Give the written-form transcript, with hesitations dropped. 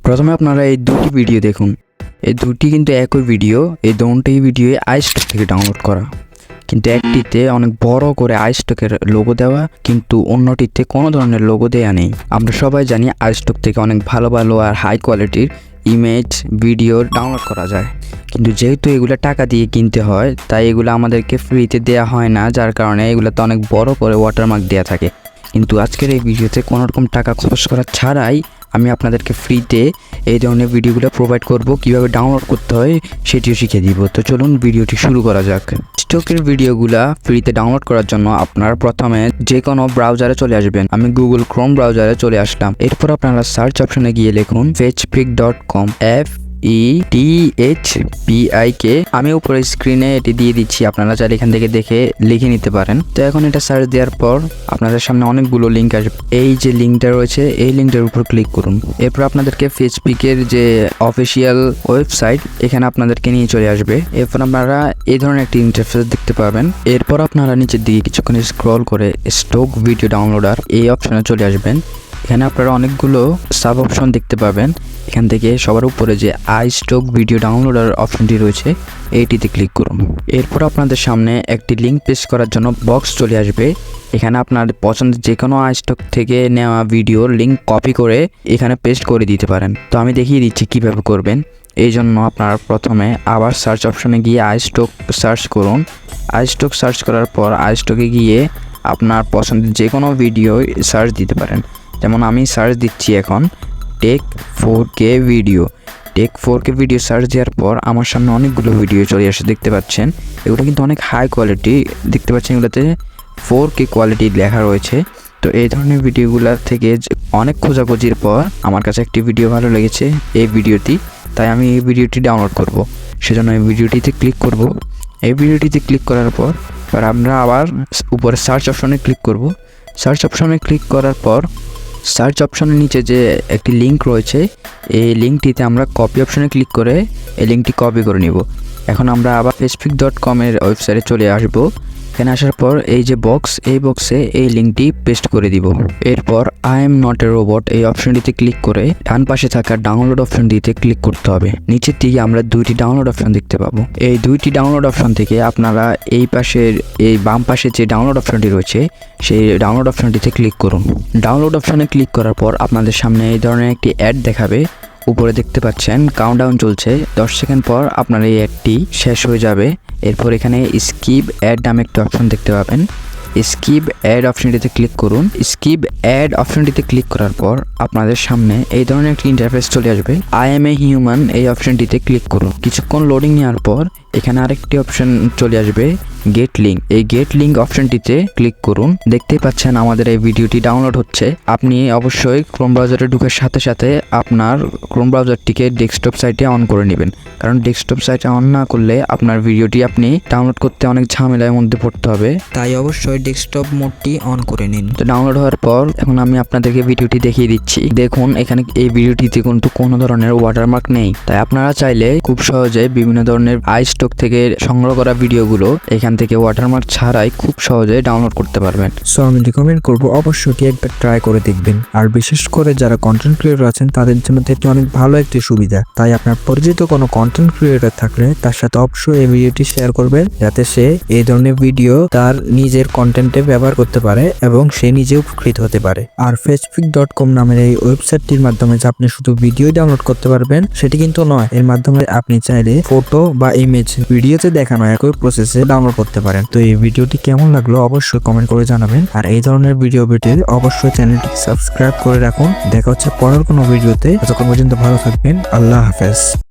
প্রথমে আপনারা এই দুটি ভিডিও দেখুন। এই দুটি কিন্তু একই ভিডিও, এই দুটি ভিডিও আইস্টক থেকে ডাউনলোড করা, কিন্তু একটিতে অনেক বড় করে আইস্টকের লোগো দেওয়া, কিন্তু অন্যটিতে কোনো ধরনের লোগো দেওয়া নেই। আমরা সবাই জানি আইস্টক থেকে অনেক ভালো ভালো আর হাই কোয়ালিটির ইমেজ ভিডিও ডাউনলোড করা যায়, কিন্তু যেহেতু এগুলো টাকা দিয়ে কিনতে হয় তাই এগুলো আমাদেরকে ফ্রিতে দেওয়া হয় না, যার কারণে এগুলোতে অনেক বড় করে ওয়াটারমার্ক দেওয়া থাকে। কিন্তু আজকের এই ভিডিওতে কোনো রকম টাকা খরচ করা ছাড়াই আমি আপনাদেরকে ফ্রিতে এই ধরনের ভিডিওগুলো প্রোভাইড করব, কিভাবে ডাউনলোড করতে হয় সেটিও শিখিয়ে দিব। তো চলুন ভিডিওটি শুরু করা যাক। স্টকের ভিডিওগুলা ফ্রিতে ডাউনলোড করার জন্য আপনারা প্রথমে যে কোনো ব্রাউজারে চলে আসবেন। আমি গুগল ক্রোম ব্রাউজারে চলে আসলাম। এরপর আপনারা সার্চ অপশনে গিয়ে লিখুন fetchpic.com, FETHPIK। আমি উপরে স্ক্রিনে এটি দিয়ে দিচ্ছি, আপনারা চাইলে এখান থেকে দেখে লিখে নিতে পারেন। তো এখন এটা সার্চ দেওয়ার পর আপনাদের সামনে অনেকগুলো লিঙ্ক আসবে। এই যে লিঙ্কটা রয়েছে এই লিঙ্কটার উপর ক্লিক করুন। এরপর আপনাদেরকে ফেসপিকের যে অফিসিয়াল ওয়েবসাইট এখানে আপনাদেরকে নিয়ে চলে আসবে। এরপর আপনারা এই ধরনের একটি ইন্টারফেস দেখতে পাবেন। এরপর আপনারা নিচের দিকে কিছুক্ষণ স্ক্রল করে স্টক ভিডিও ডাউনলোডার এই অপশনে চলে আসবেন। এখানে আপনারা অনেকগুলো সাব অপশন দেখতে পাবেন। এখান থেকে সবার উপরে যে আইস্টক ভিডিও ডাউনলোডার অপশনটি রয়েছে এইটিতে ক্লিক করুন। এরপর আপনাদের সামনে একটি লিঙ্ক পেস্ট করার জন্য বক্স চলে আসবে। এখানে আপনার পছন্দের যে কোনো আইস্টক থেকে নেওয়া ভিডিওর লিঙ্ক কপি করে এখানে পেস্ট করে দিতে পারেন। তো আমি দেখিয়ে দিচ্ছি কিভাবে করবেন। এই জন্য আপনারা প্রথমে আবার সার্চ অপশনে গিয়ে আইস্টক সার্চ করুন। আইস্টক সার্চ করার পর আইস্টকে গিয়ে আপনার পছন্দের যে কোনো ভিডিও সার্চ দিতে পারেন। যেমন আমি সার্চ দিচ্ছি এখন tech 4K video. Tech 4K video search দেওয়ার পর আমার সামনে অনেকগুলো ভিডিও চলে আসে, দেখতে পাচ্ছেন। এগুলো কিন্তু অনেক হাই কোয়ালিটি, দেখতে পাচ্ছেন এগুলোতে 4K কোয়ালিটি লেখা রয়েছে। তো এই ধরনের ভিডিওগুলো থেকে অনেক খোঁজাখুঁজির পর আমার কাছে একটি ভিডিও ভালো লেগেছে এই ভিডিওটি, তাই আমি এই ভিডিওটি ডাউনলোড করব। সেজন্য এই ভিডিওটিতে ক্লিক করব। এই ভিডিওটিতে ক্লিক করার পর আমরা আবার উপরে সার্চ অপশনে ক্লিক করব। সার্চ অপশনে ক্লিক করার পর সার্চ অপশনের নিচে যে একটি লিঙ্ক রয়েছে এই লিঙ্কটিতে আমরা কপি অপশনে ক্লিক করে এই লিঙ্কটি কপি করে নিব। এখন আমরা আবার fetchpic.com এর ওয়েবসাইটে চলে আসব। এখানে আসার পর এই যে বক্স, এই বক্সে এই লিঙ্কটি পেস্ট করে দিব। এরপর I am not a robot এই অপশনটিতে ক্লিক করে ডান পাশে থাকা ডাউনলোড অপশনটিতে ক্লিক করতে হবে। নিচের দিকে আমরা দুইটি ডাউনলোড অপশন দেখতে পাবো। এই দুইটি ডাউনলোড অপশন থেকে আপনারা এই পাশের এই বাম পাশে যে ডাউনলোড অপশনটি রয়েছে সেই ডাউনলোড অপশনটিতে ক্লিক করুন। ডাউনলোড অপশনে ক্লিক করার পর আপনাদের সামনে এই ধরনের একটি অ্যাড দেখাবে। উপরে দেখতে পাচ্ছেন কাউন্টডাউন চলছে, 10 সেকেন্ড পর আপনার এই অ্যাডটি শেষ হয়ে যাবে। এরপর এখানে স্কিপ অ্যাড নামে একটা অপশন দেখতে পাবেন। স্কিপ অ্যাড অপশনটিতে ক্লিক করুন। স্কিপ অ্যাড অপশনটিতে ক্লিক করার পর আপনাদের সামনে এই ধরনের একটি ইন্টারফেস চলে আসবে। আই এম এ হিউম্যান এই অপশনটিতে ক্লিক করুন। কিছুক্ষণ লোডিং নেওয়ার পর এখানে আরেকটি অপশন চলে আসবে গেট লিঙ্ক। এই গেট লিঙ্ক অপশনটিতে ক্লিক করুন। দেখতেই পাচ্ছেন আমাদের এই ভিডিওটি ডাউনলোড হচ্ছে। আপনি অবশ্যই ক্রোম ব্রাউজারে ঢুকার সাথে সাথে আপনার ক্রোম ব্রাউজারটিকে ডেস্কটপ সাইটে অন করে নেবেন, কারণ ডেস্কটপ সাইটে অন না করলে আপনার ভিডিওটি আপনি ডাউনলোড করতে অনেক ঝামেলার মধ্যে পড়তে হবে, তাই অবশ্যই ডেস্কটপ মোডটি অন করে নিন। তো ডাউনলোড হওয়ার পর এখন আমি আপনাদেরকে ভিডিওটি দেখিয়ে দিচ্ছি। দেখুন এখানে এই ভিডিওটিতে কিন্তু কোনো ধরনের ওয়াটারমার্ক নেই, তাই আপনারা চাইলে খুব সহজে বিভিন্ন ধরনের আইস্টক থেকে সংগ্রহ করা ভিডিওগুলো এখান থেকে ওয়াটারমার্ক ছাড়াই খুব সহজে ডাউনলোড করতে পারবেন। সো আমি রিকমেন্ড করবো অবশ্যই একবার ট্রাই করে দেখবেন। আর বিশেষ করে যারা কন্টেন্ট ক্রিয়েটর আছেন তাদের জন্য এটি অনেক ভালো একটি সুবিধা। তাই আপনার পরিচিত কোনো কন্টেন্ট ক্রিয়েটর থাকলে তার সাথে অবশ্যই এই ভিডিওটি শেয়ার করবেন, যাতে সে এই ধরনের ভিডিও তার নিজের কন্টেন্টে ব্যবহার করতে পারে এবং সে নিজে উপকৃত হতে পারে। আর fetchpic.com নামের এই ওয়েবসাইটটির মাধ্যমে যে আপনি শুধু ভিডিও ডাউনলোড করতে পারবেন সেটি কিন্তু নয়, এর মাধ্যমে আপনি চাইলে ফটো বা ইমেজ ভিডিওতে দেখানো একই প্রসেসে ডাউনলোড করতে পারেন। তো এই ভিডিওটি কেমন লাগলো অবশ্যই কমেন্ট করে জানাবেন। আর এই ধরনের ভিডিও পেতে অবশ্যই চ্যানেলটি সাবস্ক্রাইব করে রাখুন। দেখা হচ্ছে পরের কোনো ভিডিওতে। ততক্ষণ পর্যন্ত ভালো থাকবেন। আল্লাহ হাফেজ।